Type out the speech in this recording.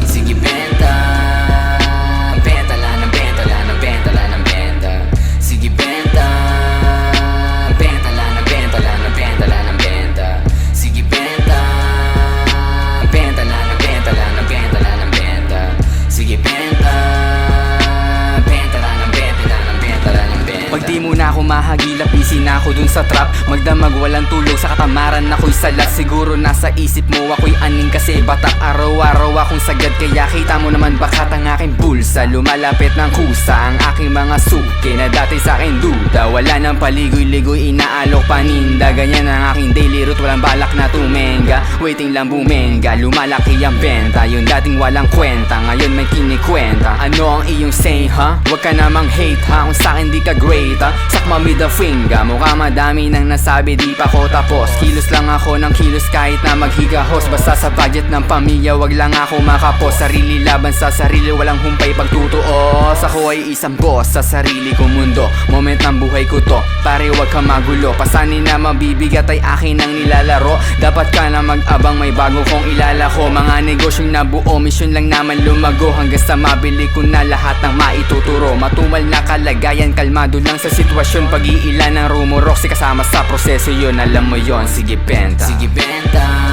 Sige benta, benta lang ng benta lang ng benta lang ng benta. Sige benta, benta lang ng benta lang ng benta lang ng benta. Sige benta, benta lang ng benta lang ng benta lang ng benta. Sige benta, benta lang ng benta lang ng benta lang ng benta. Pag di mo na ako mahagilap, busy na ako dun sa trap. Magdamag walang tulog sa katamaran, ako'y salat. Siguro nasa isip mo ako'y aning kasi batak. Araw-araw akong sagad, kaya kita mo naman bakat ang aking bulsa. Lumalapit ng kusa ang aking mga suki na dati sa akin duda. Wala nang paligoy-ligoy, inaalok paninda. Ganyan ang aking daily route, walang balak na tumenga. Waiting lang bumenga, lumalaki ang benta. Yung dating walang kwenta, ngayon may kinikwenta. Ano ang iyong say ha? Huwag ka namang hate ha, kung sa'kin di ka great ha. Sakma me the finger, mukha madami nang nasabi, di pa ko tapos. Kilos lang ako ng kilos kahit na maghigahos. Basta sa budget ng pamilya, wag lang ako makapos. Sarili laban sa sarili, walang humpay pagtutuos. Ako ay isang boss sa sarili kong mundo. Moment ng buhay ko to, pare wag ka magulo. Pasanin na mabibigat ay akin ang nilalaro. Dapat ka na mag-abang, may bago kong ilalako. Mga negosyong nabuo, mission lang naman lumago. Hanggang sa mabili ko na lahat ng maituturo. Matumal na kalagayan, kalmado lang sa sitwasyon. Pag-iilan ng rumorok, si kasama sa proseso yun, alam mo yon. Sige benta, sige benta.